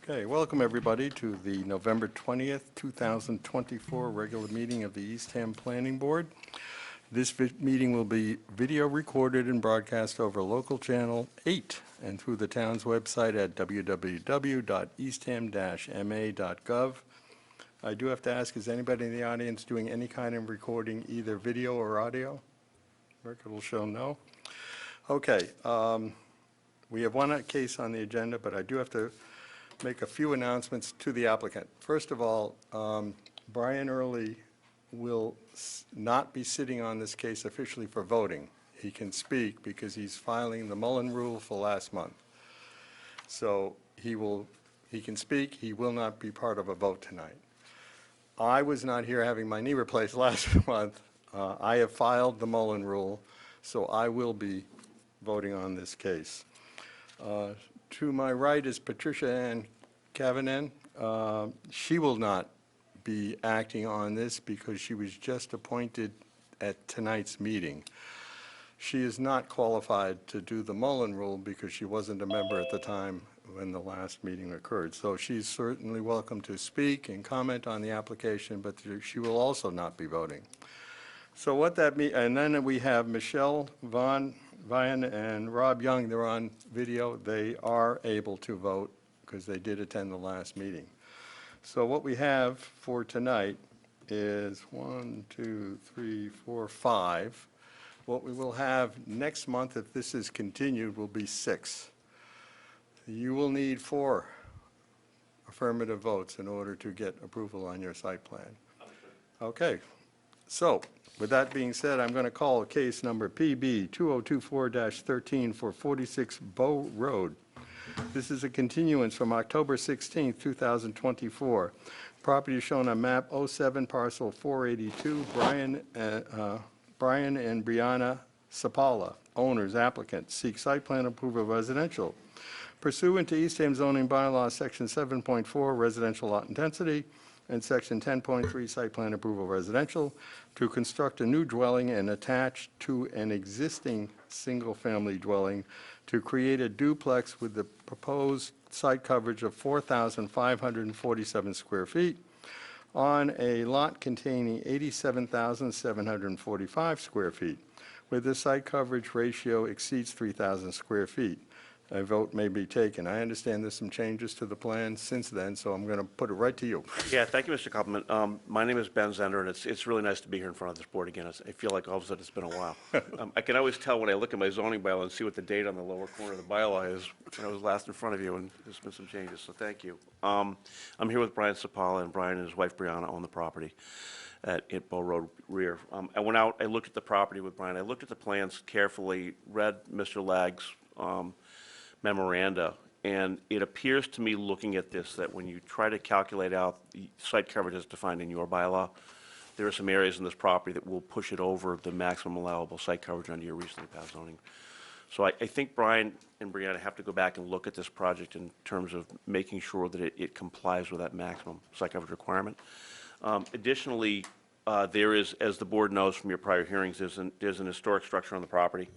Okay, welcome everybody to the November 20th, 2024 regular meeting of the Eastham Planning Board. This meeting will be video recorded and broadcast over local channel 8 and through the town's website at www.eastham-ma.gov. I do have to ask, is anybody in the audience doing any kind of recording, either video or audio? Record will show no. Okay, we have one case on the agenda, but I do have to make a few announcements to the applicant. First of all, Brian Early will not be sitting on this case officially for voting. He can speak because he's filing the Mullen Rule for last month. So he can speak, he will not be part of a vote tonight. I was not here having my knee replaced last month. I have filed the Mullen Rule, so I will be voting on this case. To my right is Patricia Ann Cavanen. She will not be acting on this because she was just appointed at tonight's meeting. She is not qualified to do the Mullen Rule because she wasn't a member at the time when the last meeting occurred. So she's certainly welcome to speak and comment on the application, but she will also not be voting. So what that means, and then we have Michelle Vian and Rob Young. They're on video. They are able to vote because they did attend the last meeting. So what we have for tonight is 1, 2, 3, 4, 5. What we will have next month, if this is continued, will be 6. You will need 4 affirmative votes in order to get approval on your site plan. Okay. So with that being said, I'm going to call case number PB 2024-13 for 46 Bow Road. This is a continuance from October 16, 2024. Property is shown on map 07 parcel 482. Brian and Brianna Seppala, owners, applicants, seek site plan approval of residential. Pursuant to Eastham Zoning By-Law Section 7.4 residential lot intensity and Section 10.3 site plan approval residential, to construct a new dwelling and attach to an existing single-family dwelling to create a duplex with the proposed site coverage of 4,547 square feet on a lot containing 87,745 square feet, where the site coverage ratio exceeds 3,000 square feet. A vote may be taken. I understand there's some changes to the plan since then, so I'm going to put it right to you. Yeah, thank you, Mr. Koppelman. My name is Ben Zender, and it's really nice to be here in front of this board again. I feel like all of a sudden it's been a while. I can always tell when I look at my zoning bylaw and see what the date on the lower corner of the bylaw is when I was last in front of you, and there's been some changes, so thank you. I'm here with Brian Seppala, and Brian and his wife Brianna own the property at Bow Road Rear. I went out, I looked at the property with Brian. I looked at the plans carefully, read Mr. Lagg's memoranda, and it appears to me, looking at this, that when you try to calculate out the site coverage as defined in your bylaw, there are some areas in this property that will push it over the maximum allowable site coverage under your recently passed zoning. So I think Brian and Brianna have to go back and look at this project in terms of making sure that it complies with that maximum site coverage requirement. Additionally, there is, as the board knows from your prior hearings, there's an historic structure on the property.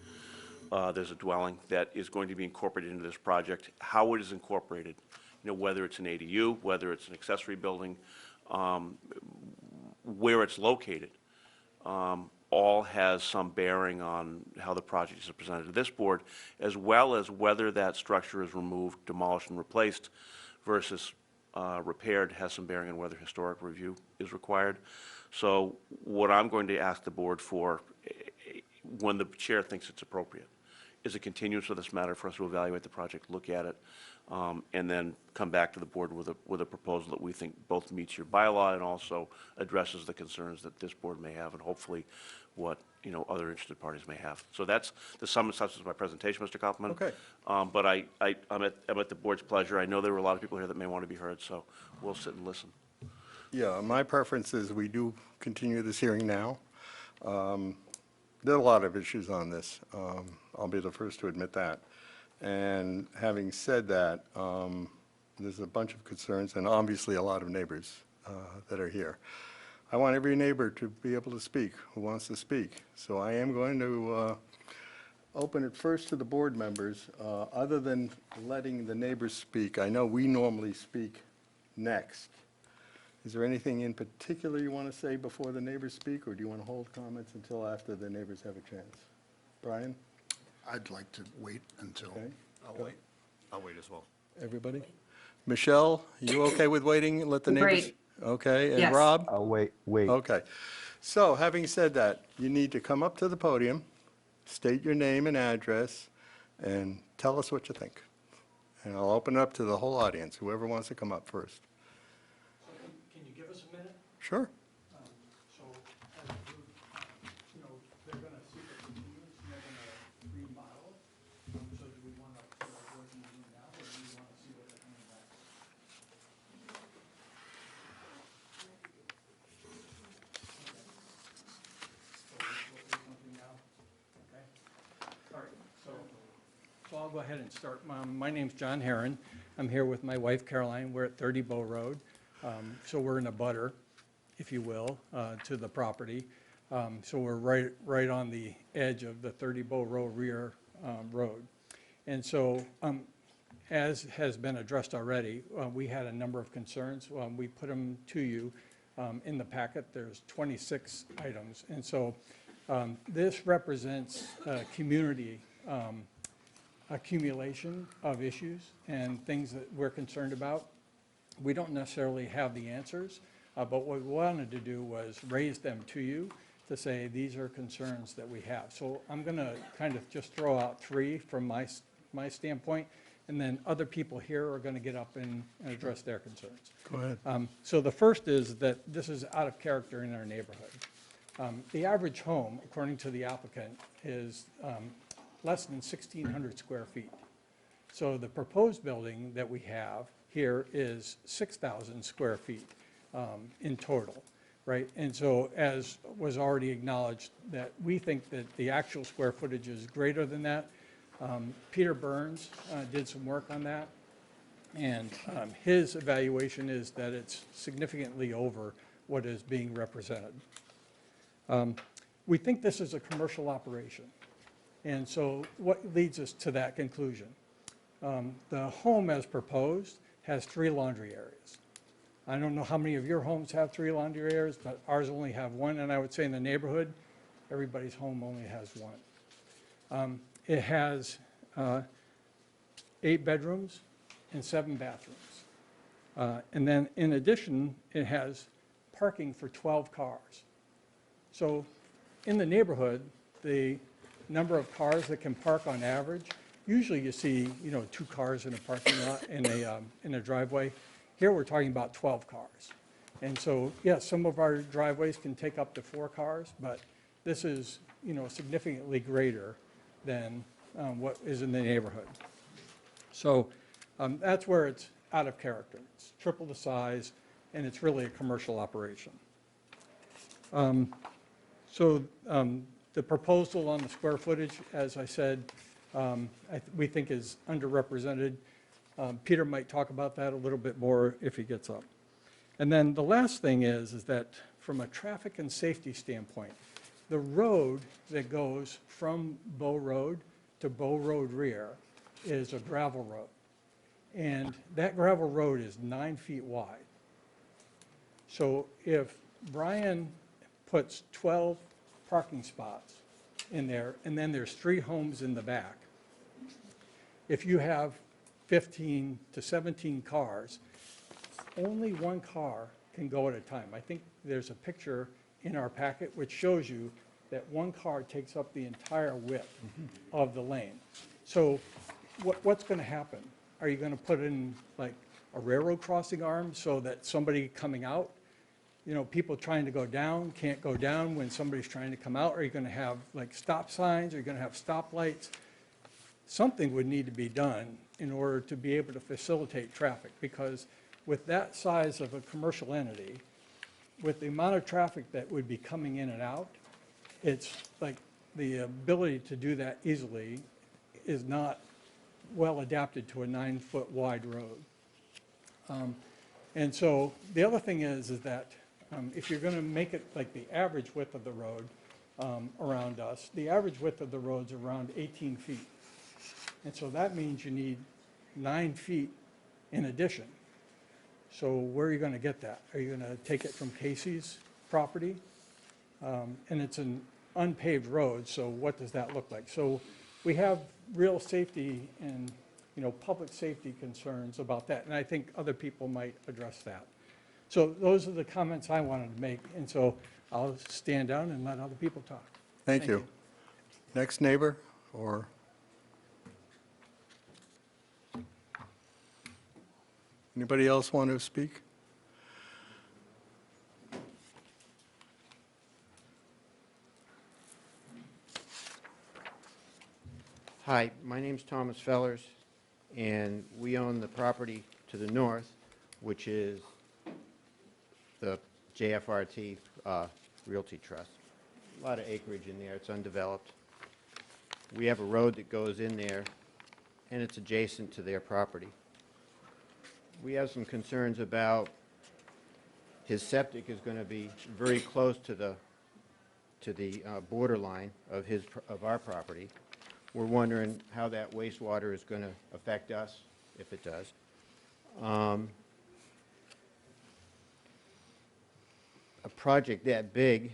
There's a dwelling that is going to be incorporated into this project. How it is incorporated, whether it's an ADU, whether it's an accessory building, where it's located, all has some bearing on how the project is presented to this board, as well as whether that structure is removed, demolished, and replaced versus repaired has some bearing on whether historic review is required. So what I'm going to ask the board for, when the chair thinks it's appropriate, is a continuance of this matter for us to evaluate the project, look at it, and then come back to the board with a proposal that we think both meets your bylaw and also addresses the concerns that this board may have, and hopefully what other interested parties may have. So that's the sum and substance of my presentation, Mr. Koppelman. Okay. But I'm at the board's pleasure. I know there were a lot of people here that may want to be heard, so we'll sit and listen. Yeah, my preference is we do continue this hearing now. There are a lot of issues on this. I'll be the first to admit that. And having said that, there's a bunch of concerns and obviously a lot of neighbors that are here. I want every neighbor to be able to speak who wants to speak. So I am going to open it first to the board members. Other than letting the neighbors speak, I know we normally speak next. Is there anything in particular you want to say before the neighbors speak, or do you want to hold comments until after the neighbors have a chance? Brian? I'd like to wait until. Okay. I'll wait. I'll wait as well. Everybody? Michelle, you okay with waiting and let the neighbors? Great. Okay, and Yes. Rob? I'll wait. Okay. So, having said that, you need to come up to the podium, state your name and address, and tell us what you think. And I'll open it up to the whole audience, whoever wants to come up first. Can you give us a minute? Sure. So, as a group, they're going to seek a continuance, and they're going to remodel. So do we want to put our working room now, or do we want to see what they're coming back? So we'll do something now, okay? All right, so I'll go ahead and start. My name's John Herron. I'm here with my wife Caroline. We're at 30 Bow Road. So we're in a butter, if you will, to the property. So we're right on the edge of the 30 Bow Road Rear Road. And so, as has been addressed already, we had a number of concerns. We put them to you in the packet. There's 26 items. And so this represents community accumulation of issues and things that we're concerned about. We don't necessarily have the answers, but what we wanted to do was raise them to you to say, these are concerns that we have. So I'm going to kind of just throw out three from my standpoint, and then other people here are going to get up and address their concerns. Go ahead. So the first is that this is out of character in our neighborhood. The average home, according to the applicant, is less than 1,600 square feet. So the proposed building that we have here is 6,000 square feet in total, right? And so, as was already acknowledged, that we think that the actual square footage is greater than that. Peter Burns did some work on that, and his evaluation is that it's significantly over what is being represented. We think this is a commercial operation, and so what leads us to that conclusion? The home as proposed has 3 laundry areas. I don't know how many of your homes have 3 laundry areas, but ours only have 1, and I would say in the neighborhood, everybody's home only has 1. It has 8 bedrooms and 7 bathrooms. And then in addition, it has parking for 12 cars. So in the neighborhood, the number of cars that can park on average, usually you see, 2 cars in a parking lot in a driveway. Here we're talking about 12 cars. And so, yes, some of our driveways can take up to 4 cars, but this is, significantly greater than what is in the neighborhood. So that's where it's out of character. It's triple the size, and it's really a commercial operation. The proposal on the square footage, as I said, we think is underrepresented. Peter might talk about that a little bit more if he gets up. And then the last thing is that from a traffic and safety standpoint, the road that goes from Bow Road to Bow Road Rear is a gravel road. And that gravel road is 9 feet wide. So if Brian puts 12 parking spots in there, and then there's 3 homes in the back, if you have 15 to 17 cars, only 1 car can go at a time. I think there's a picture in our packet which shows you that 1 car takes up the entire width of the lane. So what's going to happen? Are you going to put in like a railroad crossing arm so that somebody coming out, people trying to go down can't go down when somebody's trying to come out? Are you going to have like stop signs? Are you going to have stoplights? Something would need to be done in order to be able to facilitate traffic, because with that size of a commercial entity, with the amount of traffic that would be coming in and out, it's like the ability to do that easily is not well adapted to a 9-foot wide road. And so the other thing is that if you're going to make it like the average width of the road, around us. The average width of the road's around 18 feet. And so that means you need 9 feet in addition. So where are you going to get that? Are you going to take it from Casey's property? And it's an unpaved road, so what does that look like? So we have real safety and, public safety concerns about that, and I think other people might address that. So those are the comments I wanted to make, and so I'll stand down and let other people talk. Thank you. Next neighbor, or? Anybody else want to speak? Hi, my name's Thomas Fellers, and we own the property to the north, which is the JFRT Realty Trust. A lot of acreage in there, it's undeveloped. We have a road that goes in there, and it's adjacent to their property. We have some concerns about his septic is going to be very close to the borderline of our property. We're wondering how that wastewater is going to affect us, if it does. A project that big,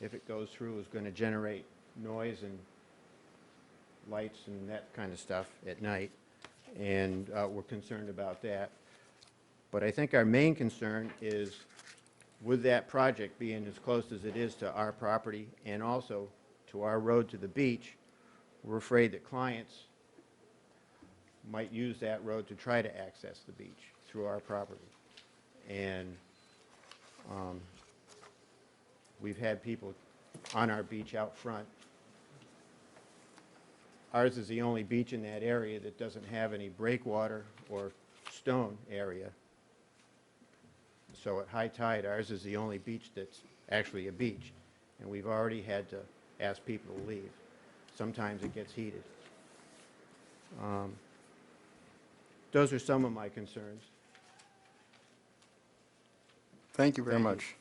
if it goes through, is going to generate noise and lights and that kind of stuff at night, and we're concerned about that. But I think our main concern is with that project being as close as it is to our property and also to our road to the beach, we're afraid that clients might use that road to try to access the beach through our property. And we've had people on our beach out front. Ours is the only beach in that area that doesn't have any breakwater or stone area. So at high tide, ours is the only beach that's actually a beach. And we've already had to ask people to leave. Sometimes it gets heated. Those are some of my concerns. Thank you very Thank you. much.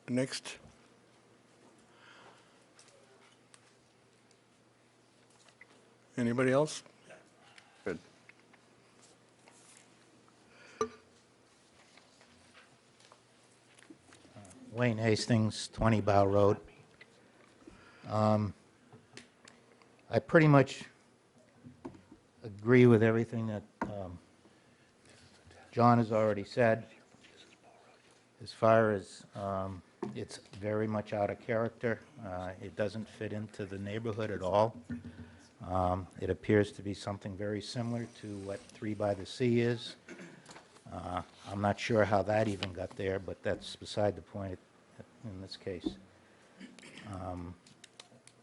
Next. Anybody else? Good. Wayne Hastings, 20 Bow Road. I pretty much agree with everything that John has already said. As far as it's very much out of character. It doesn't fit into the neighborhood at all. It appears to be something very similar to what 3 by the Sea is. I'm not sure how that even got there, but that's beside the point in this case.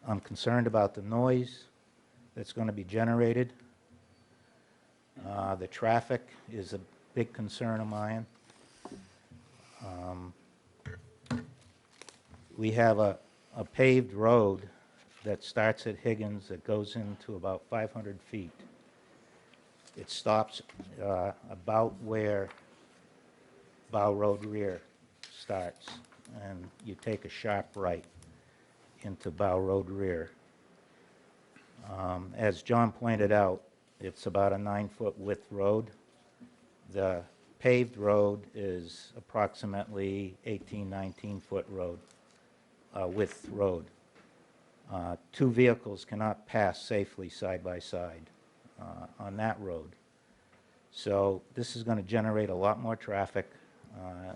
I'm concerned about the noise that's going to be generated. The traffic is a big concern of mine. We have a paved road that starts at Higgins that goes into about 500 feet. It stops about where Bow Road Rear starts, and you take a sharp right into Bow Road Rear. As John pointed out, it's about a 9-foot width road. The paved road is approximately 18, 19-foot road, width road. 2 vehicles cannot pass safely side by side on that road. So this is going to generate a lot more traffic,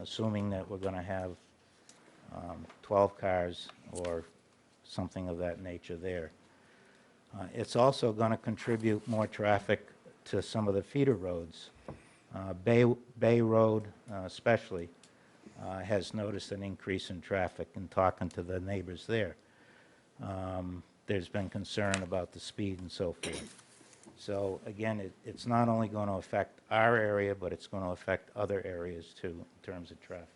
assuming that we're going to have 12 cars or something of that nature there. It's also going to contribute more traffic to some of the feeder roads. Bay Road especially has noticed an increase in traffic in talking to the neighbors there. There's been concern about the speed and so forth. So again, it's not only going to affect our area, but it's going to affect other areas too in terms of traffic.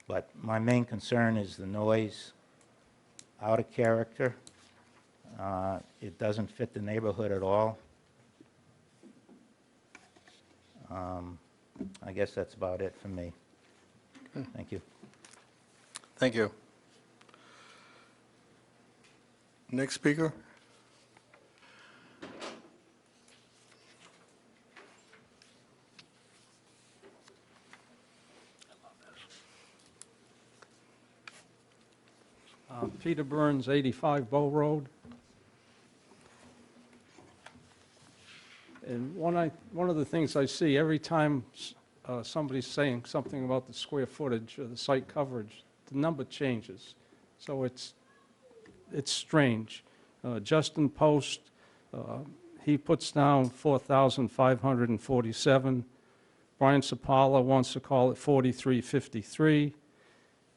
But my main concern is the noise, out of character. It doesn't fit the neighborhood at all. I guess that's about it for me. Thank you. Thank you. Next speaker? Peter Burns, 85 Bow Road. And one of the things I see every time somebody's saying something about the square footage or the site coverage, the number changes. So it's strange. Justin Post, he puts down 4,547. Brian Seppala wants to call it 4,353.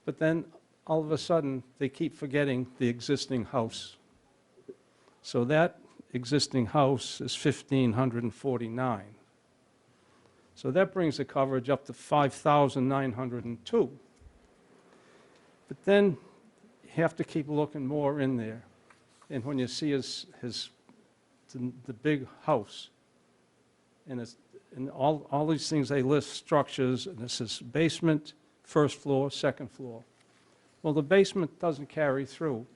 But then all of a sudden, they keep forgetting the existing house. So that existing house is 1,549. So that brings the coverage up to 5,902. But then you have to keep looking more in there. And when you see the big house, and all these things, they list structures, and this is basement, first floor, second floor. Well, the basement doesn't carry through,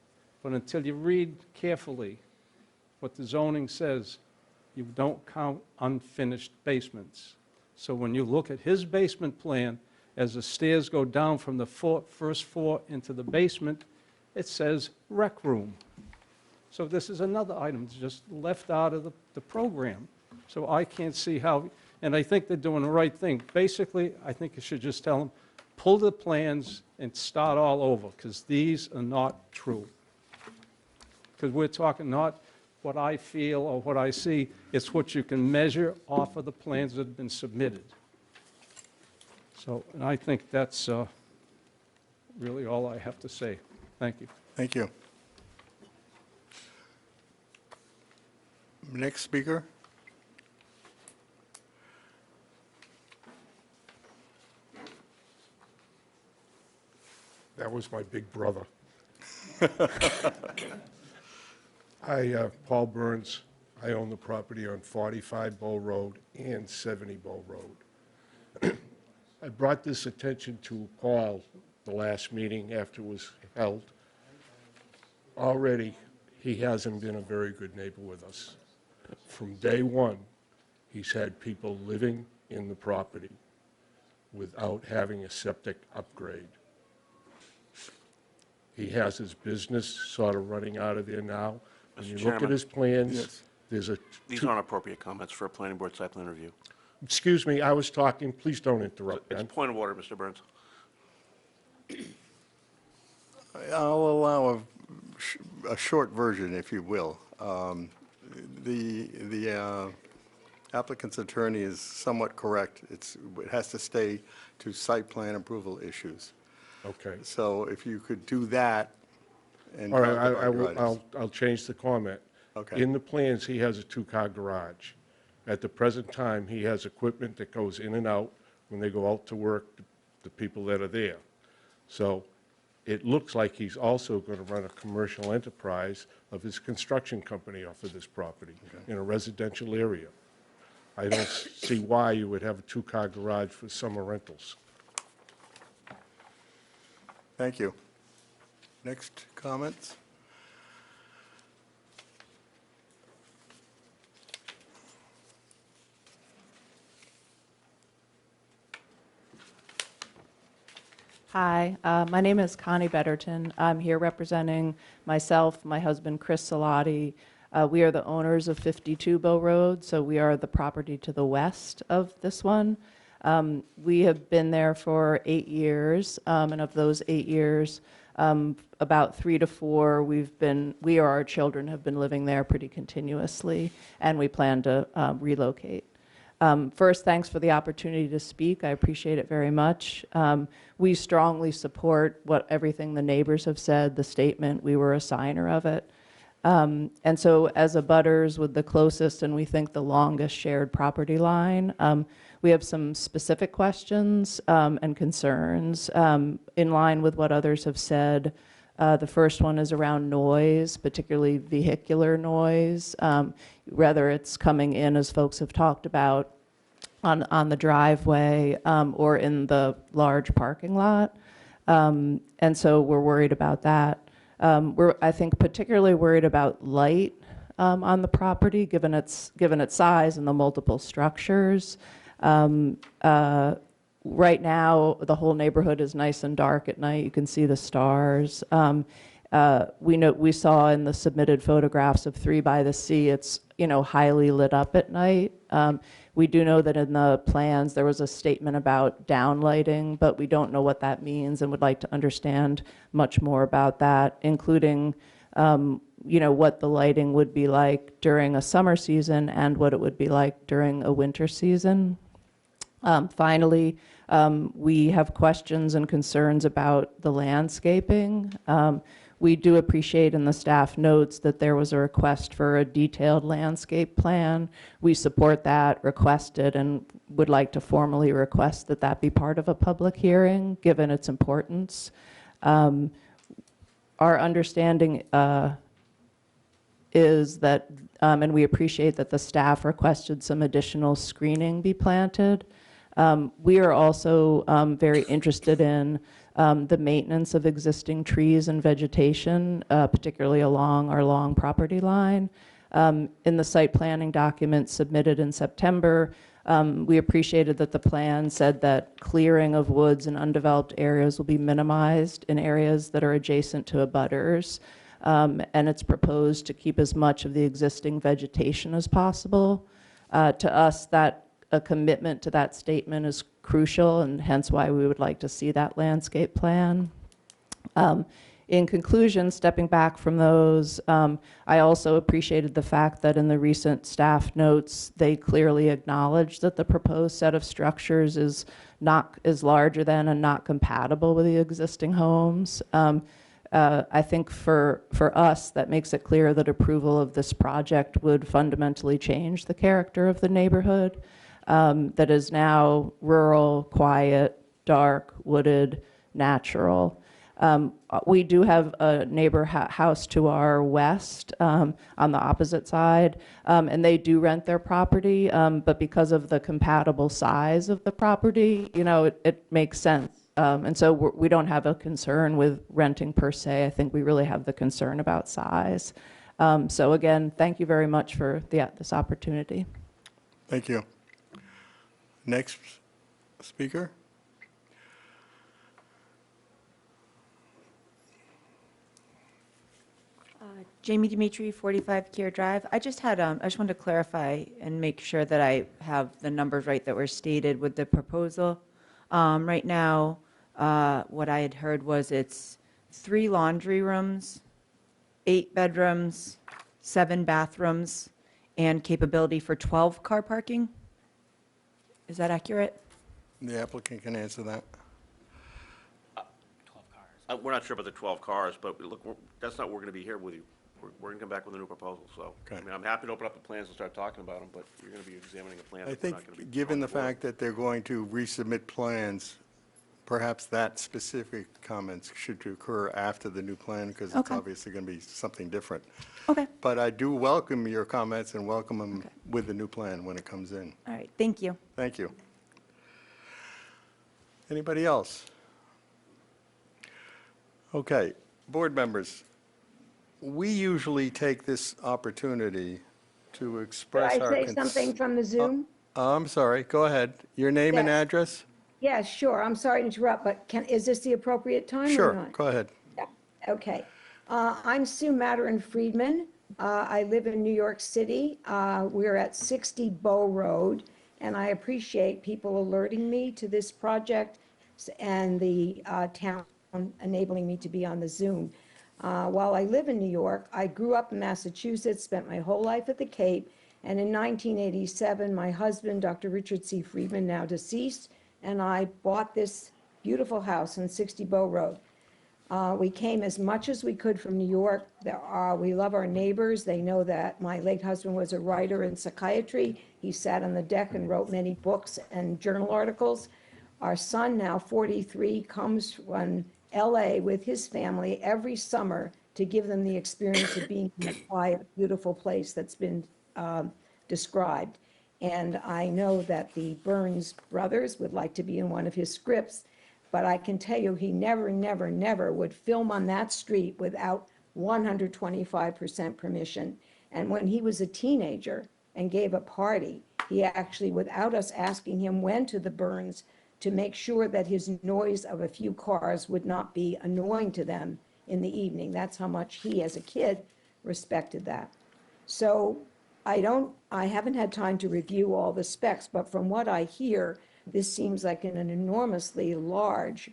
but until you read carefully what the zoning says, you don't count unfinished basements. So when you look at his basement plan, as the stairs go down from the first floor into the basement, it says rec room. So this is another item that's just left out of the program. So I can't see how, and I think they're doing the right thing. Basically, I think you should just tell them, pull the plans and start all over, because these are not true. Because we're talking not what I feel or what I see, it's what you can measure off of the plans that have been submitted. So, and I think that's really all I have to say. Thank you. Thank you. Next speaker? That was my big brother. Paul Burns, I own the property on 45 Bow Road and 70 Bow Road. I brought this attention to Paul the last meeting after it was held. Already, he hasn't been a very good neighbor with us. From day one, he's had people living in the property without having a septic upgrade. He has his business sort of running out of there now. When you Mr. look at Chairman. his plans, Yes. there's a... These aren't appropriate comments for a planning board site plan review. Excuse me, I was talking. Please don't interrupt, It's a Ben. point of order, Mr. Burns. I'll allow a short version, if you will. The applicant's attorney is somewhat correct. It has to stay to site plan approval issues. Okay. So if you could do that and. All right, talk about your items. I'll change the comment. Okay. In the plans, he has a two-car garage. At the present time, he has equipment that goes in and out when they go out to work, the people that are there. So it looks like he's also going to run a commercial enterprise of his construction company off of this property in a residential area. I don't see why you would have a two-car garage for summer rentals. Thank you. Next comments? Hi, my name is Connie Betterton. I'm here representing myself, my husband Chris Salati. We are the owners of 52 Bow Road, so we are the property to the west of this one. We have been there for 8 years, and of those 8 years, about 3 to 4, we or our children have been living there pretty continuously, and we plan to relocate. First, thanks for the opportunity to speak. I appreciate it very much. We strongly support everything the neighbors have said, the statement. We were a signer of it. And so as abutters with the closest and we think the longest shared property line, we have some specific questions and concerns in line with what others have said. The first one is around noise, particularly vehicular noise, whether it's coming in, as folks have talked about, on the driveway or in the large parking lot. And so we're worried about that. We're, I think, particularly worried about light on the property, given its size and the multiple structures. Right now, the whole neighborhood is nice and dark at night. You can see the stars. We saw in the submitted photographs of 3 by the Sea, it's, highly lit up at night. We do know that in the plans, there was a statement about downlighting, but we don't know what that means and would like to understand much more about that, including, what the lighting would be like during a summer season and what it would be like during a winter season. Finally, we have questions and concerns about the landscaping. We do appreciate in the staff notes that there was a request for a detailed landscape plan. We support that, requested, and would like to formally request that that be part of a public hearing, given its importance. Our understanding is that, and we appreciate that the staff requested some additional screening be planted. We are also very interested in the maintenance of existing trees and vegetation, particularly along our long property line. In the site planning document submitted in September, we appreciated that the plan said that clearing of woods and undeveloped areas will be minimized in areas that are adjacent to abutters. And it's proposed to keep as much of the existing vegetation as possible. To us, that a commitment to that statement is crucial, and hence why we would like to see that landscape plan. In conclusion, stepping back from those, I also appreciated the fact that in the recent staff notes, they clearly acknowledged that the proposed set of structures is larger than and not compatible with the existing homes. I think for us, that makes it clear that approval of this project would fundamentally change the character of the neighborhood. That is now rural, quiet, dark, wooded, natural. We do have a neighbor house to our west on the opposite side, and they do rent their property, but because of the compatible size of the property, it makes sense. And so we don't have a concern with renting per se. I think we really have the concern about size. So again, thank you very much for this opportunity. Thank you. Next speaker. Jamie Dimitri, 45 Kier Drive. I just wanted to clarify and make sure that I have the numbers right that were stated with the proposal. Right now, what I had heard was it's 3 laundry rooms, 8 bedrooms, 7 bathrooms, and capability for 12 car parking. Is that accurate? The applicant can answer that. We're not sure about the 12 cars, but look, that's not what we're going to be here with you. We're going to come back with a new proposal, so. Okay. I mean, I'm happy to open up the plans and start talking about them, but you're going to be examining a plan. I that's not gonna be think, given on the board. fact that they're going to resubmit plans, perhaps that specific comments should occur after the new plan, because it's Okay. obviously going to be something different. Okay. But I do welcome your comments and welcome them with the new plan when it comes in. All right. Thank you. Thank you. Anybody else? Okay, board members, we usually take this opportunity to express Could our... I say something from the Zoom? I'm sorry, go ahead. Your name and Yes. address? Yeah, sure. I'm sorry to interrupt, but is this the appropriate time or Sure, not? go ahead. Yeah, okay. I'm Sue Matterin Friedman. I live in New York City. We're at 60 Bow Road, and I appreciate people alerting me to this project and the town enabling me to be on the Zoom. While I live in New York, I grew up in Massachusetts, spent my whole life at the Cape, and in 1987, my husband, Dr. Richard C. Friedman, now deceased, and I bought this beautiful house on 60 Bow Road. We came as much as we could from New York. We love our neighbors. They know that my late husband was a writer in psychiatry. He sat on the deck and wrote many books and journal articles. Our son, now 43, comes from LA with his family every summer to give them the experience of being in a quiet, beautiful place that's been described. And I know that the Burns brothers would like to be in one of his scripts, but I can tell you, he never, never, never would film on that street without 125% permission. And when he was a teenager and gave a party, he actually, without us asking him, went to the Burns to make sure that his noise of a few cars would not be annoying to them in the evening. That's how much he, as a kid, respected that. So I haven't had time to review all the specs, but from what I hear, this seems like an enormously large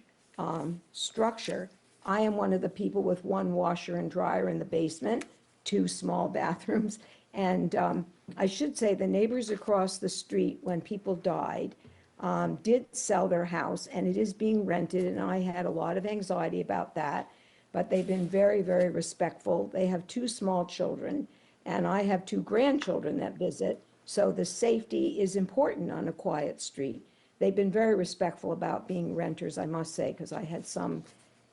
structure. I am one of the people with one washer and dryer in the basement, 2 small bathrooms. And I should say the neighbors across the street, when people died, did sell their house, and it is being rented, and I had a lot of anxiety about that. But they've been very, very respectful. They have 2 small children, and I have 2 grandchildren that visit, so the safety is important on a quiet street. They've been very respectful about being renters, I must say, because I had some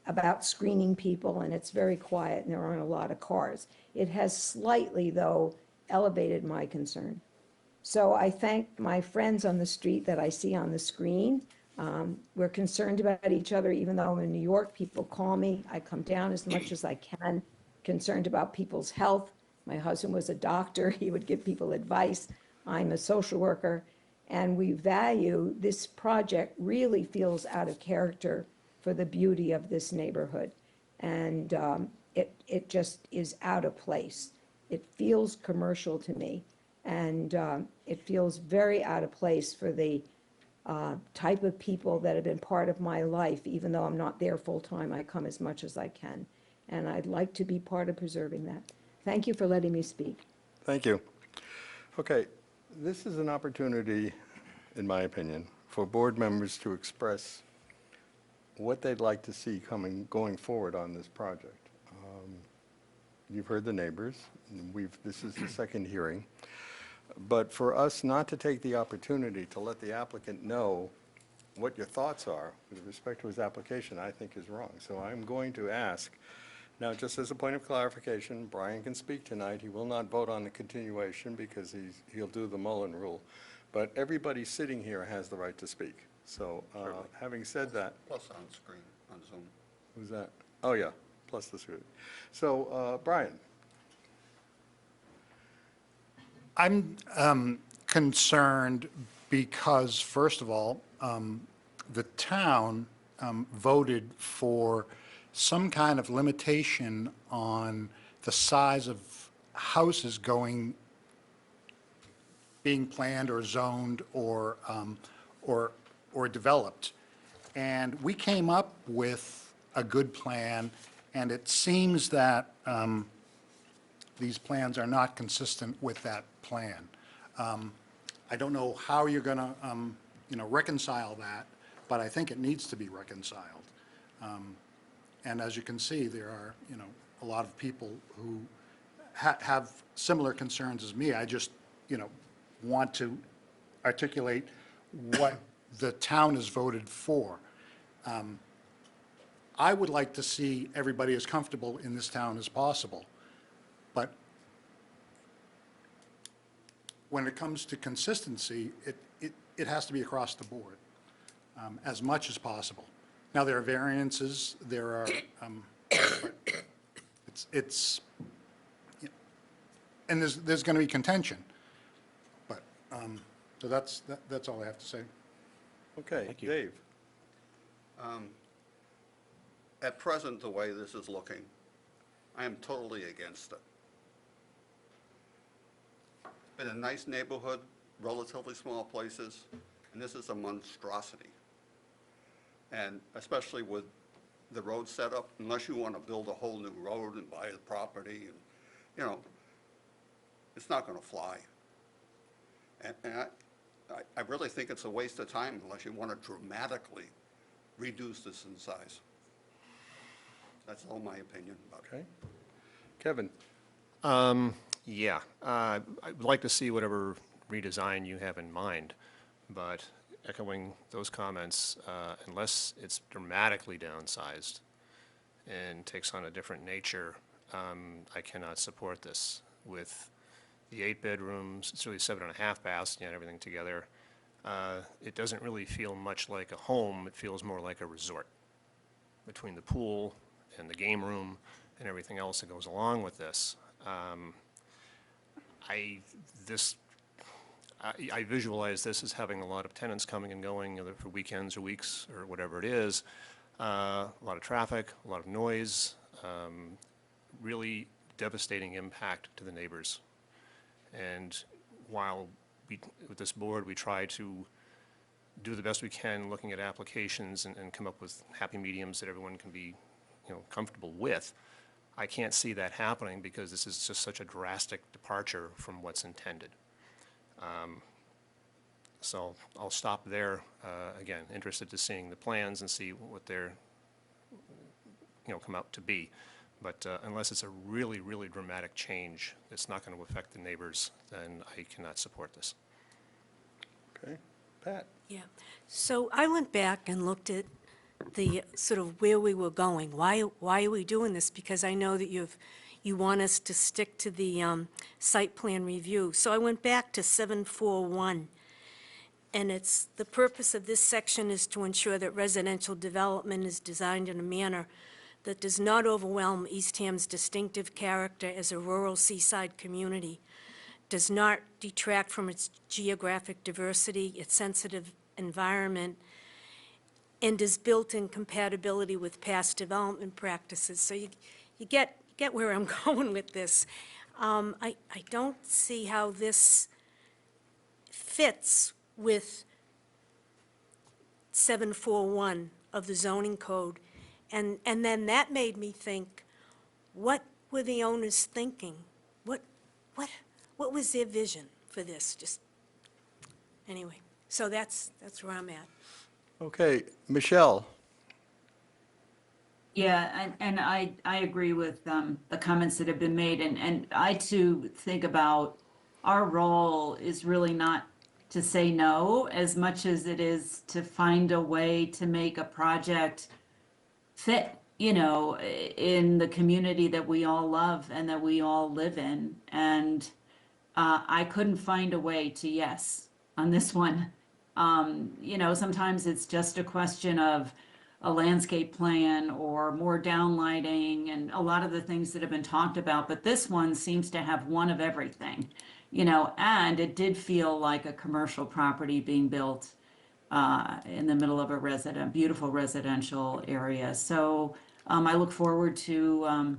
about screening people, and it's very quiet, and there aren't a lot of cars. It has slightly, though, elevated my concern. So I thank my friends on the street that I see on the screen. We're concerned about each other, even though I'm in New York, people call me. I come down as much as I can, concerned about people's health. My husband was a doctor. He would give people advice. I'm a social worker. And we value, this project really feels out of character for the beauty of this neighborhood. And it just is out of place. It feels commercial to me. And it feels very out of place for the type of people that have been part of my life. Even though I'm not there full-time, I come as much as I can. And I'd like to be part of preserving that. Thank you for letting me speak. Thank you. Okay, this is an opportunity, in my opinion, for board members to express what they'd like to see going forward on this project. You've heard the neighbors. This is the second hearing. But for us not to take the opportunity to let the applicant know what your thoughts are with respect to his application, I think is wrong. So I'm going to ask, now just as a point of clarification, Brian can speak tonight. He will not vote on the continuation because he'll do the Mullen rule. But everybody sitting here has the right to speak. So having said that. Plus on screen, on Zoom. Who's that? Oh, yeah, plus the screen. So, Brian. I'm concerned because, first of all, the town voted for some kind of limitation on the size of houses being planned or zoned or developed. And we came up with a good plan, and it seems that these plans are not consistent with that plan. I don't know how you're going to, reconcile that, but I think it needs to be reconciled. And as you can see, there are, a lot of people who have similar concerns as me. I just, want to articulate what the town has voted for. I would like to see everybody as comfortable in this town as possible. But when it comes to consistency, it has to be across the board, as much as possible. Now, there are variances, there are, and there's going to be contention. But, so that's all I have to say. Okay, Thank you. Dave. At present, the way this is looking, I am totally against it. Been a nice neighborhood, relatively small places, and this is a monstrosity. And especially with the road setup, unless you want to build a whole new road and buy the property, and, it's not going to fly. And I really think it's a waste of time unless you want to dramatically reduce this in size. That's all my opinion about it. Okay. Kevin. Yeah, I'd like to see whatever redesign you have in mind, but echoing those comments, unless it's dramatically downsized and takes on a different nature, I cannot support this with the 8 bedrooms, it's really 7.5 baths, you know, everything together. It doesn't really feel much like a home, it feels more like a resort, between the pool and the game room and everything else that goes along with this. I visualize this as having a lot of tenants coming and going, either for weekends or weeks or whatever it is. A lot of traffic, a lot of noise, really devastating impact to the neighbors. And while with this board, we try to do the best we can looking at applications and come up with happy mediums that everyone can be, you know, comfortable with, I can't see that happening because this is just such a drastic departure from what's intended. So I'll stop there. Again, interested to seeing the plans and see what they're, you know, come out to be. But unless it's a really, really dramatic change that's not going to affect the neighbors, then I cannot support this. Okay, Pat? Yeah, so I went back and looked at the sort of where we were going. Why are we doing this? Because I know that you want us to stick to the site plan review. So I went back to 741, and it's, the purpose of this section is to ensure that residential development is designed in a manner that does not overwhelm Eastham's distinctive character as a rural seaside community, does not detract from its geographic diversity, its sensitive environment, and is built in compatibility with past development practices. So you get where I'm going with this. I don't see how this fits with 741 of the zoning code. And then that made me think, what were the owners thinking? What was their vision for this? Just, anyway, so that's where I'm at. Okay, Michelle? Yeah, and I agree with the comments that have been made, and I too think about our role is really not to say no as much as it is to find a way to make a project fit, you know, in the community that we all love and that we all live in. And I couldn't find a way to yes on this one. You know, sometimes it's just a question of a landscape plan or more downlighting and a lot of the things that have been talked about, but this one seems to have one of everything, you know, and it did feel like a commercial property being built in the middle of a beautiful residential area. So I look forward to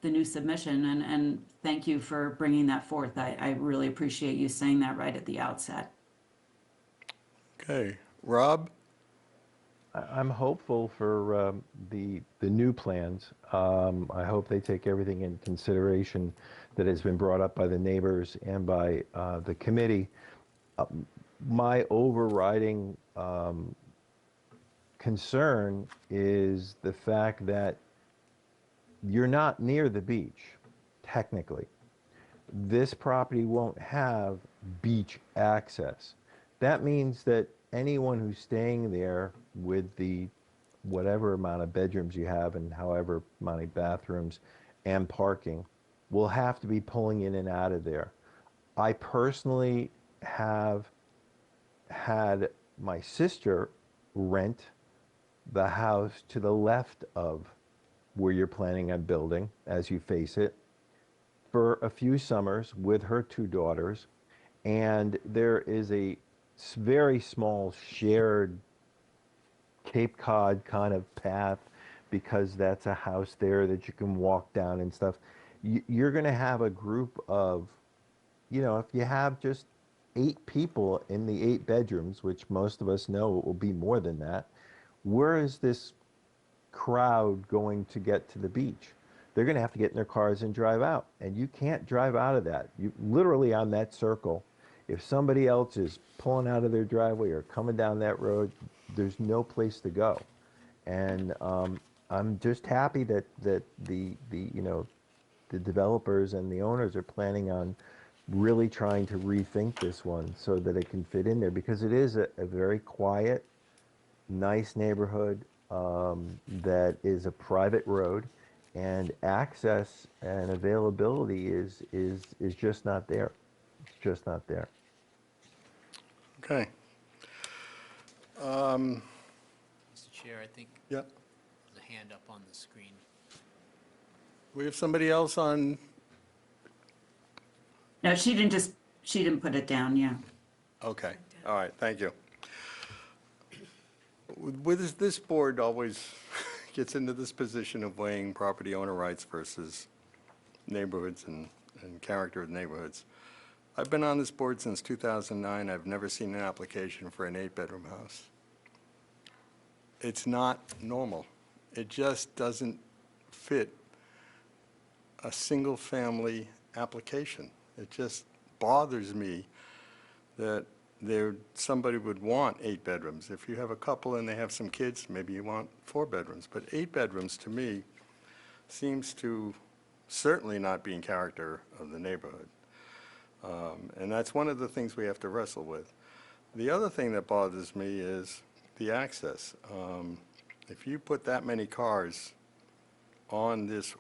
the new submission, and thank you for bringing that forth. I really appreciate you saying that right at the outset. Okay, Rob? I'm hopeful for the new plans. I hope they take everything in consideration that has been brought up by the neighbors and by the committee. My overriding concern is the fact that you're not near the beach, technically. This property won't have beach access. That means that anyone who's staying there with the whatever amount of bedrooms you have and however many bathrooms and parking will have to be pulling in and out of there. I personally have had my sister rent the house to the left of where you're planning on building as you face it for a few summers with her 2 daughters, and there is a very small shared Cape Cod kind of path because that's a house there that you can walk down and stuff. You're going to have a group of, you know, if you have just 8 people in the 8 bedrooms, which most of us know it will be more than that, where is this crowd going to get to the beach? They're going to have to get in their cars and drive out, and you can't drive out of that. You literally on that circle. If somebody else is pulling out of their driveway or coming down that road, there's no place to go. And I'm just happy that the you know, the developers and the owners are planning on really trying to rethink this one so that it can fit in there, because it is a very quiet, nice neighborhood that is a private road, and access and availability is just not there. It's just not there. Okay. Mr. Chair, I think Yeah. there's a hand up on the screen. We have somebody else on, No, she didn't put it down, yeah. okay, all right, thank you. With this board always gets into this position of weighing property owner rights versus neighborhoods and character of neighborhoods. I've been on this board since 2009. I've never seen an application for an 8-bedroom house. It's not normal. It just doesn't fit a single-family application. It just bothers me that somebody would want 8 bedrooms. If you have a couple and they have some kids, maybe you want 4 bedrooms. But 8 bedrooms, to me, seems to certainly not be in character of the neighborhood. And that's one of the things we have to wrestle with. The other thing that bothers me is the access. If you put that many cars on this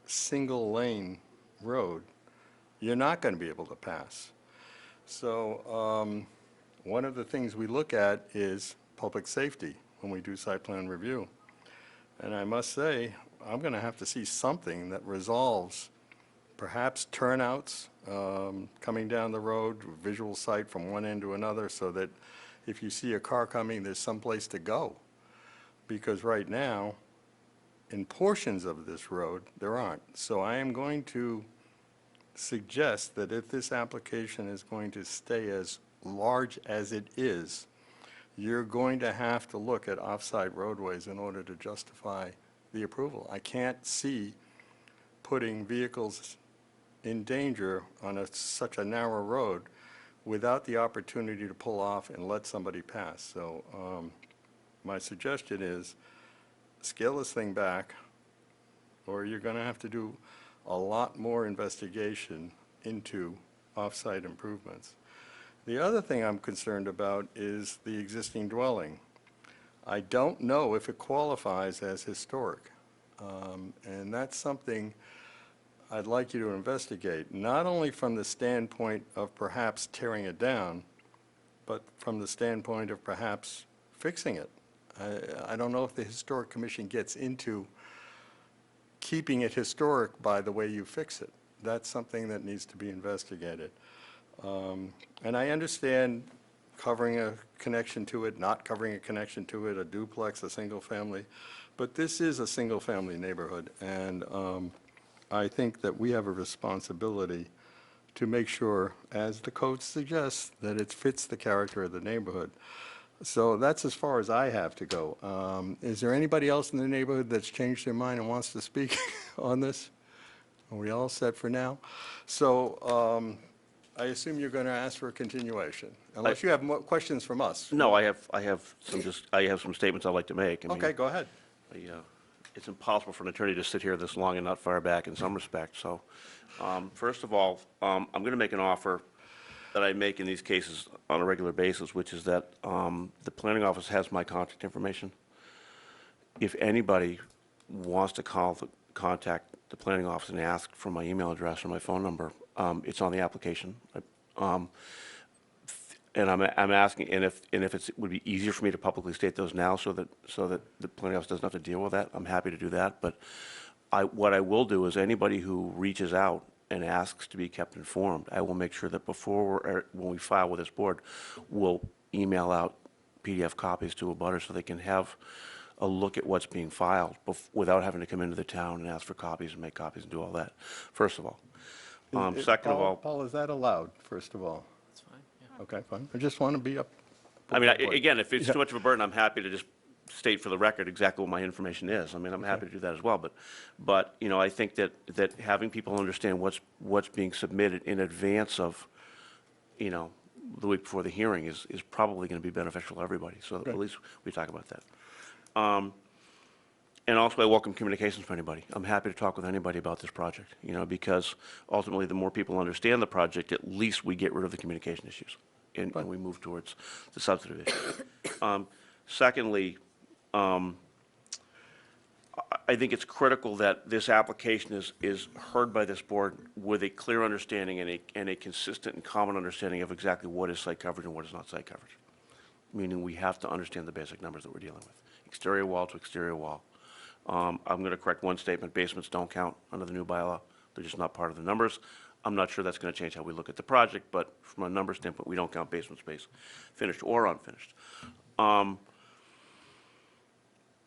single-lane road, you're not going to be able to pass. So one of the things we look at is public safety when we do site plan review. And I must say, I'm going to have to see something that resolves perhaps turnouts coming down the road, visual sight from one end to another, so that if you see a car coming, there's some place to go. Because right now, in portions of this road, there aren't. So I am going to suggest that if this application is going to stay as large as it is, you're going to have to look at off-site roadways in order to justify the approval. I can't see putting vehicles in danger on such a narrow road without the opportunity to pull off and let somebody pass. So my suggestion is scale this thing back, or you're going to have to do a lot more investigation into off-site improvements. The other thing I'm concerned about is the existing dwelling. I don't know if it qualifies as historic, and that's something I'd like you to investigate, not only from the standpoint of perhaps tearing it down, but from the standpoint of perhaps fixing it. I don't know if the Historic Commission gets into keeping it historic by the way you fix it. That's something that needs to be investigated. And I understand covering a connection to it, not covering a connection to it, a duplex, a single family, but this is a single family neighborhood, and I think that we have a responsibility to make sure, as the code suggests, that it fits the character of the neighborhood. So that's as far as I have to go. Is there anybody else in the neighborhood that's changed their mind and wants to speak on this? Are we all set for now? So I assume you're going to ask for a continuation, unless you have more questions from us. No, I have some statements I'd like to make. I mean, Okay, go ahead. It's impossible for an attorney to sit here this long and not fire back in some respects. So, first of all, I'm going to make an offer that I make in these cases on a regular basis, which is that the planning office has my contact information. If anybody wants to contact the planning office and ask for my email address or my phone number, it's on the application. And I'm asking, and if it would be easier for me to publicly state those now, so that the planning office doesn't have to deal with that, I'm happy to do that. But what I will do is anybody who reaches out and asks to be kept informed, I will make sure that when we file with this board, we'll email out PDF copies to abutters so they can have a look at what's being filed without having to come into the town and ask for copies and make copies and do all that, first of all. Second of all. Paul, is that allowed, first of all? That's fine, yeah. Okay, fine. I just want to be up. I mean, again, if it's too much of a burden, I'm happy to just state for the record exactly what my information is. I mean, I'm happy to do that as well. But you know, I think that having people understand what's being submitted in advance of, you know, the week before the hearing is probably going to be beneficial to everybody. So at least we talk about that. And also, I welcome communications from anybody. I'm happy to talk with anybody about this project, you know, because ultimately, the more people understand the project, at least we get rid of the communication issues, and we move towards the substantive issue. Secondly, I think it's critical that this application is heard by this board with a clear understanding and a consistent and common understanding of exactly what is site coverage and what is not site coverage. Meaning we have to understand the basic numbers that we're dealing with. Exterior wall to exterior wall. I'm going to correct one statement, basements don't count under the new bylaw. They're just not part of the numbers. I'm not sure that's going to change how we look at the project, but from a number standpoint, we don't count basement space, finished or unfinished.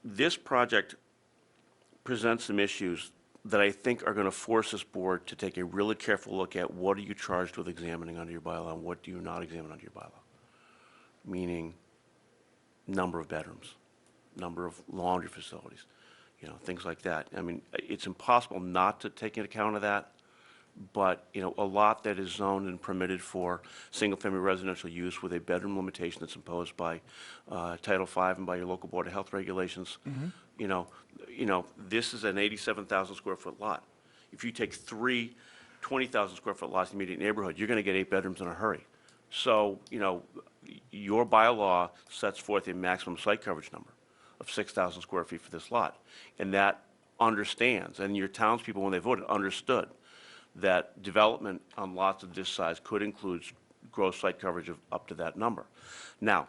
This project presents some issues that I think are going to force this board to take a really careful look at what are you charged with examining under your bylaw and what do you not examine under your bylaw. Meaning number of bedrooms, number of laundry facilities, you know, things like that. I mean, it's impossible not to take into account of that, but, you know, a lot that is zoned and permitted for single-family residential use with a bedroom limitation that's imposed by Title V and by your local Board of Health regulations, you know, this is an 87,000 square foot lot. If you take three 20,000 square foot lots in the immediate neighborhood, you're going to get 8 bedrooms in a hurry. So, you know, your bylaw sets forth a maximum site coverage number of 6,000 square feet for this lot. And that understands, and your townspeople, when they voted, understood that development on lots of this size could include gross site coverage of up to that number. Now,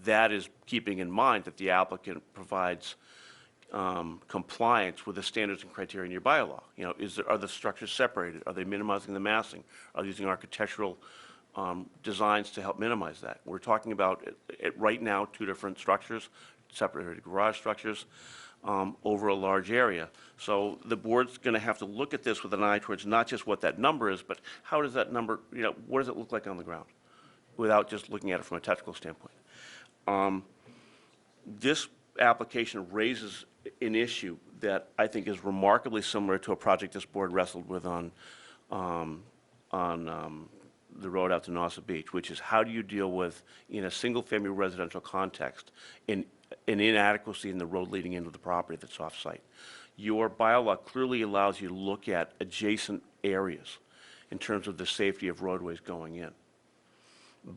that is keeping in mind that the applicant provides compliance with the standards and criteria in your bylaw. You know, are the structures separated? Are they minimizing the massing? Are they using architectural designs to help minimize that? We're talking about, right now, 2 different structures, separated garage structures, over a large area. So the board's going to have to look at this with an eye towards not just what that number is, but how does that number, you know, what does it look like on the ground, without just looking at it from a technical standpoint. This application raises an issue that I think is remarkably similar to a project this board wrestled with on the road out to Nauset Beach, which is how do you deal with, in a single-family residential context, an inadequacy in the road leading into the property that's off-site. Your bylaw clearly allows you to look at adjacent areas in terms of the safety of roadways going in.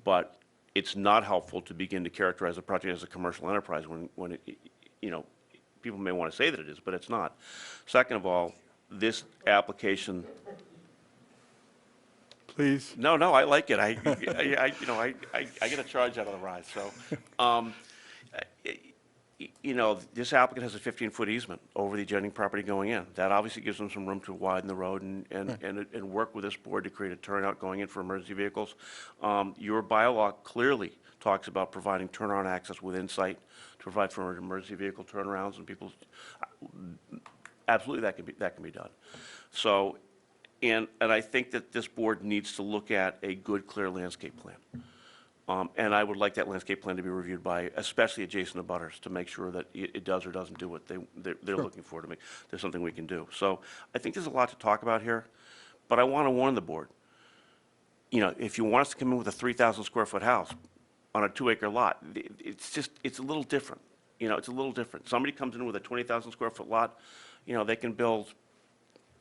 But it's not helpful to begin to characterize a project as a commercial enterprise when it, you know, people may want to say that it is, but it's not. Second of all, this application. Please. No, I like it. I get a charge out of the ride. So, you know, this applicant has a 15-foot easement over the adjoining property going in. That obviously gives them some room to widen the road and work with this board to create a turnout going in for emergency vehicles. Your bylaw clearly talks about providing turnaround access within site to provide for emergency vehicle turnarounds and people. Absolutely, that can be done. So. And I think that this board needs to look at a good, clear landscape plan. And I would like that landscape plan to be reviewed by especially adjacent abutters to make sure that it does or doesn't do what they're looking for, to make there's something we can do. So I think there's a lot to talk about here, but I want to warn the board. You know, if you want us to come in with a 3,000 square foot house on a 2-acre lot, it's a little different. You know, it's a little different. Somebody comes in with a 20,000 square foot lot, you know, they can build,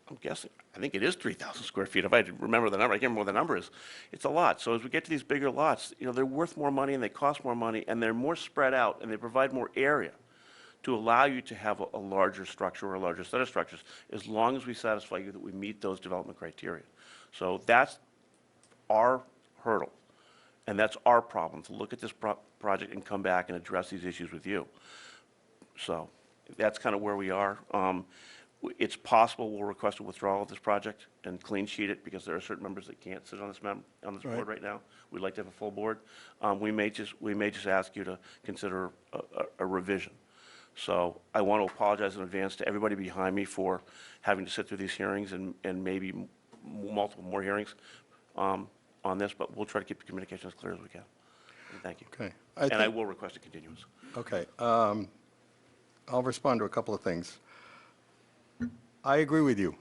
I'm guessing, I think it is 3,000 square feet. If I remember the number, I can't remember what the number is. It's a lot. So as we get to these bigger lots, you know, they're worth more money and they cost more money and they're more spread out and they provide more area to allow you to have a larger structure or a larger set of structures, as long as we satisfy you that we meet those development criteria. So that's our hurdle, and that's our problem, to look at this project and come back and address these issues with you. So that's kind of where we are. It's possible we'll request a withdrawal of this project and clean sheet it, because there are certain members that can't sit on this board right now. We'd like to have a full board. We may just ask you to consider a revision. So I want to apologize in advance to everybody behind me for having to sit through these hearings and maybe multiple more hearings on this, but we'll try to keep the communication as clear as we can. And thank you. Okay. I will request a continuance. Okay. I'll respond to a couple of things. I agree with you.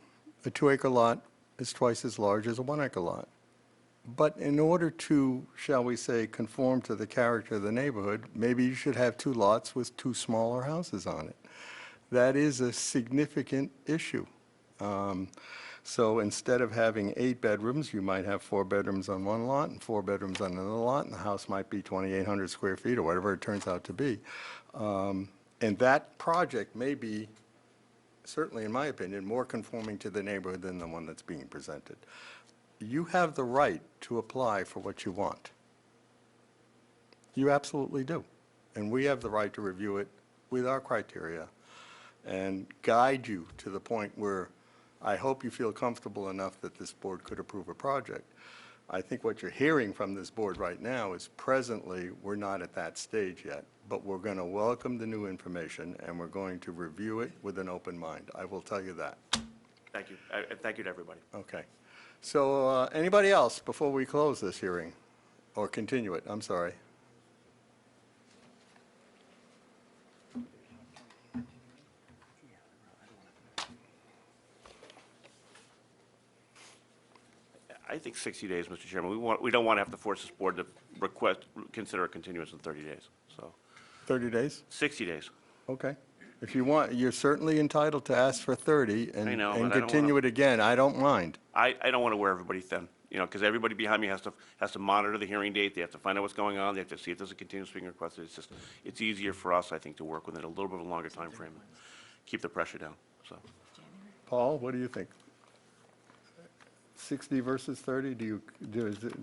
A 2-acre lot is twice as large as a 1-acre lot. But in order to, shall we say, conform to the character of the neighborhood, maybe you should have 2 lots with 2 smaller houses on it. That is a significant issue. So instead of having 8 bedrooms, you might have 4 bedrooms on one lot and 4 bedrooms on another lot, and the house might be 2,800 square feet or whatever it turns out to be. And that project may be, certainly in my opinion, more conforming to the neighborhood than the one that's being presented. You have the right to apply for what you want. You absolutely do. And we have the right to review it with our criteria and guide you to the point where I hope you feel comfortable enough that this board could approve a project. I think what you're hearing from this board right now is presently, we're not at that stage yet, but we're going to welcome the new information and we're going to review it with an open mind. I will tell you that. Thank you. Thank you to everybody. Okay. So anybody else before we close this hearing or continue it? I'm sorry. I think 60 days, Mr. Chairman. We don't want to have to force this board to consider a continuance in 30 days, so. 30 days? 60 days. Okay. If you want, you're certainly entitled to ask for 30 and, I know, and but I don't continue wanna- it again. I don't mind. I don't want to wear everybody thin, because everybody behind me has to monitor the hearing date. They have to find out what's going on. They have to see if there's a continuance being requested. It's easier for us, I think, to work within a little bit of a longer time frame, keep the pressure down, so. Paul, what do you think? 60 versus 30,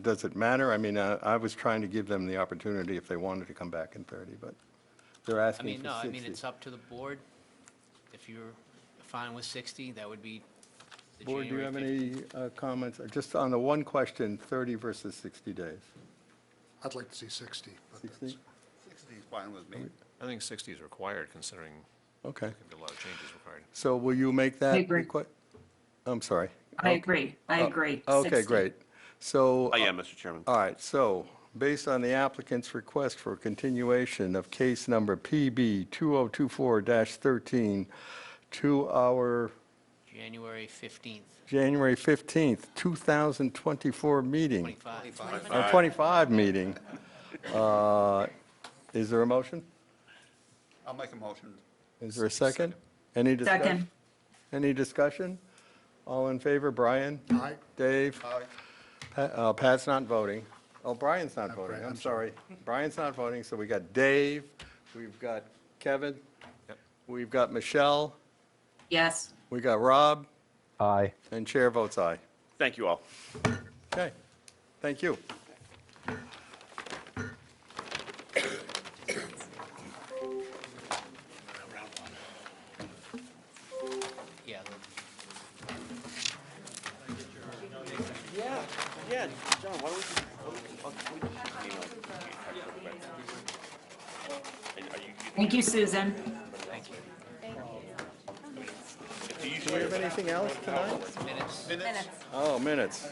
does it matter? I mean, I was trying to give them the opportunity if they wanted to come back in 30, but they're I asking mean, for no, 60. I mean, it's up to the board. If you're fine with 60, that would be the Board, do you have January any comments? Just on the one question, 30 versus 60 days? I'd like to see 60. But 60? 60 is fine with me. I think 60 is required, considering Okay. there could be a lot of changes required. So will you make that? I agree. I'm sorry. I agree. I agree. Okay, 60. great. So. I am, Mr. Chairman. All right, so, based on the applicant's request for continuation of case number PB 2024-13 to our January 15th, January 15th, 2024 meeting, 25. 25 meeting, is there a motion? I'll make a motion. Is there a second? Any discussion? Second. Any discussion? All in favor, Brian? Aye. Dave? Aye. Pat's not voting. Oh, Brian's not No, voting, Brian, I'm I'm sorry. Brian's not voting, so we got Dave, we've got Kevin, we've got Michelle, Yes. we got Rob, Aye. and chair votes aye. Thank you all. Okay, thank you. Yeah, Yeah, John, why don't we Thank you, Susan. thank you. Do we have anything else tonight? Minutes. Oh, minutes.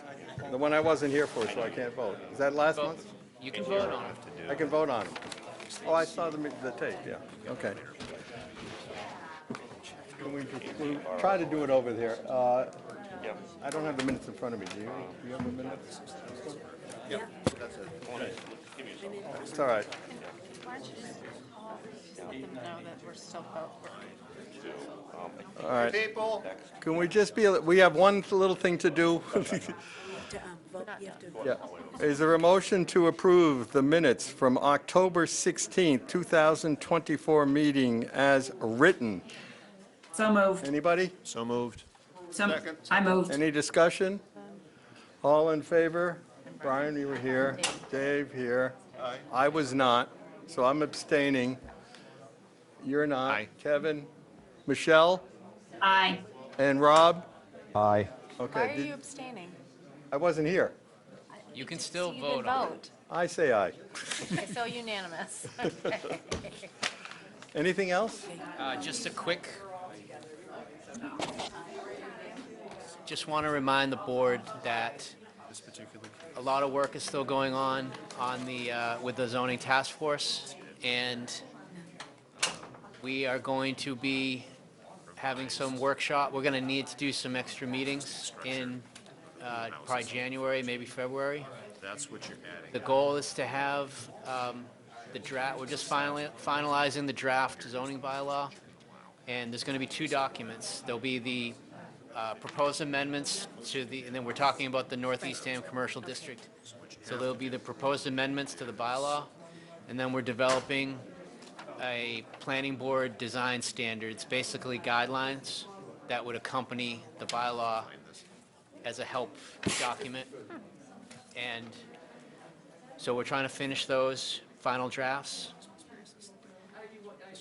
The one I wasn't here for, so I can't vote. Is that last month? You can vote on it. I can vote on them. Oh, I saw the tape, yeah, okay. Can we just, we'll try to do it over there. I don't have the minutes in front of me, do you? Do you have the minutes? Yep, that's it. It's all right. All right. People, Can we just be, we have one little thing to do. To, vote, you have to Yeah. Is there a motion to approve the minutes from October 16th, 2024 meeting as written? So moved. Anybody? So moved. Second. I moved. Any discussion? All in favor? Brian, you were here. Dave, here. Aye. I was not, so I'm abstaining. You're not. Aye. Kevin? Michelle? Aye. And Rob? Aye. Okay. Why are you abstaining? I wasn't here. You can still You vote did on it. vote. I say aye. Okay, so unanimous. Okay. Anything else? Just a quick, just want to remind the board that a lot of work is still going on the, with the zoning task force, and we are going to be having some workshop. We're going to need to do some extra meetings in probably January, maybe February. That's what you're adding. The goal is to have the draft, we're just finalizing the draft zoning bylaw, and there's going to be two documents. There'll be the proposed amendments to the, and then we're talking about the Northeast Ham Commercial District. So there'll be the proposed amendments to the bylaw, and then we're developing a planning board design standards, basically guidelines that would accompany the bylaw as a help document. And so we're trying to finish those final drafts.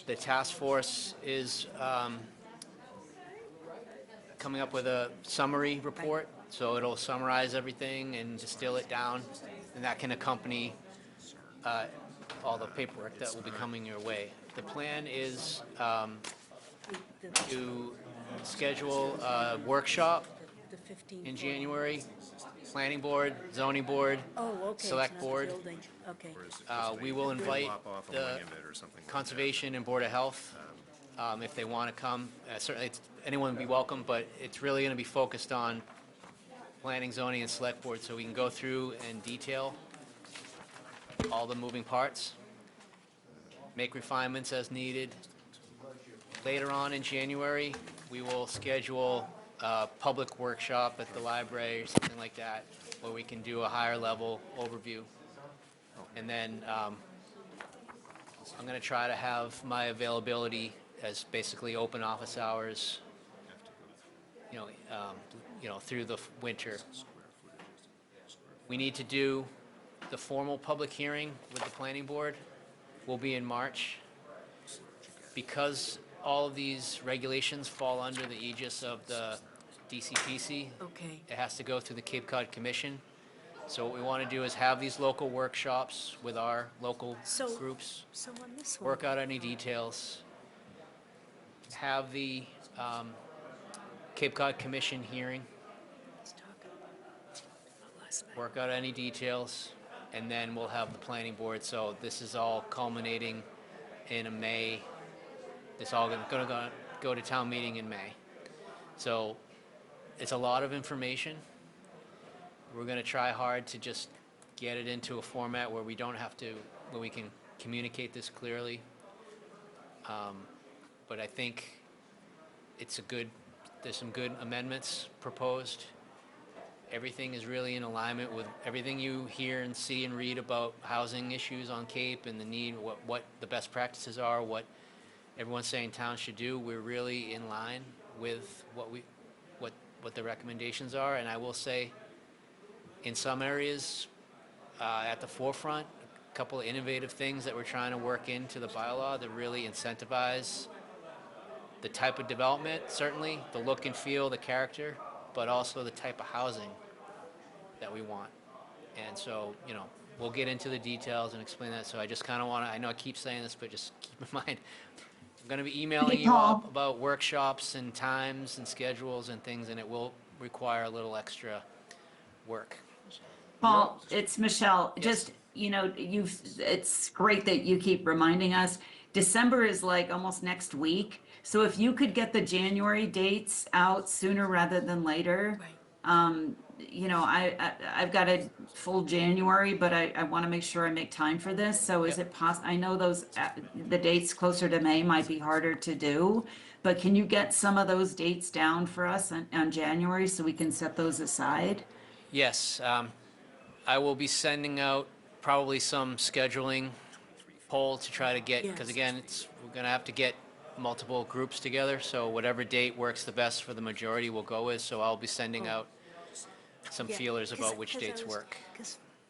The task force is coming up with a summary report, so it'll summarize everything and distill it down, and that can accompany all the paperwork that will be coming your way. The plan is to schedule a workshop The 15 in foot. January, planning board, zoning board, Oh, okay. select it's not the board. building. Okay. We will invite the Conservation and Board of Health if they want to come. Certainly, anyone would be welcome, but it's really going to be focused on planning, zoning, and select board, so we can go through and detail all the moving parts, make refinements as needed. Later on in January, we will schedule a public workshop at the library or something like that, where we can do a higher level overview. And then I'm going to try to have my availability as basically open office hours, through the winter. We need to do the formal public hearing with the planning board will be in March. Because all of these regulations fall under the aegis of the DCPC, Okay. it has to go through the Cape Cod Commission. So what we want to do is have these local workshops with our local groups, So on this one. work out any details, have the Cape Cod Commission hearing, Let's talk about last night. work out any details, and then we'll have the planning board. So this is all culminating in a May. It's all going to go to town meeting in May. So it's a lot of information. We're going to try hard to just get it into a format where we don't have to, where we can communicate this clearly. But I think there's some good amendments proposed. Everything is really in alignment with everything you hear and see and read about housing issues on Cape and the need, what the best practices are, what everyone's saying towns should do. We're really in line with what the recommendations are. And I will say, in some areas, at the forefront, a couple of innovative things that we're trying to work into the bylaw that really incentivize the type of development, certainly, the look and feel, the character, but also the type of housing that we want. And so, we'll get into the details and explain that. So I just kind of want to, I know I keep saying this, but just keep in mind, I'm going to be emailing you all about workshops and times and schedules and things, and it will require a little extra work. Paul, it's Michelle. Just, it's great that you keep reminding us. December is like almost next week. So if you could get the January dates out sooner rather than later. I've got a full January, but I want to make sure I make time for this. So is it possible? I know the dates closer to May might be harder to do, but can you get some of those dates down for us on January so we can set those aside? Yes, I will be sending out probably some scheduling poll to try to get, because again, we're going to have to get multiple groups together, so whatever date works the best for the majority we'll go with. So I'll be sending out some feelers about which dates work.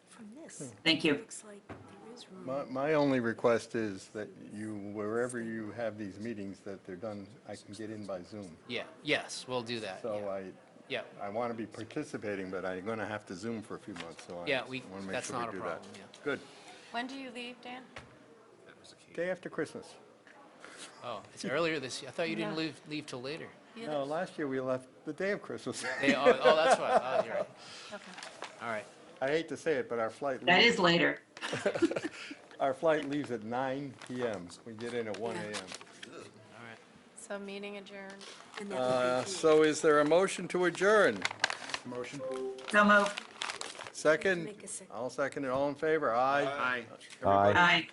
From this, Thank you. it looks like there is room. My only request is that wherever you have these meetings, that they're done, I can get in by Zoom. Yes, we'll do that. So Yeah, I want to be participating, but I'm going to have to Zoom for a few months, so I Yeah, want to make that's sure we not a do that. problem, yeah. Good. When do you leave, Dan? Day after Christmas. Oh, it's earlier this year. I thought you didn't leave till later. No, last year we left the day of Christmas. Oh, that's right. Oh, you're right. Okay. All right. I hate to say it, but our flight That leaves. is later. Our flight leaves at 9 p.m. We get in at 1 a.m. All right. So meeting adjourned. And that would be So is there a motion to adjourn? Motion? So move. Second? Make a second. I'll second it. All in favor? Aye. Aye. Aye. Aye.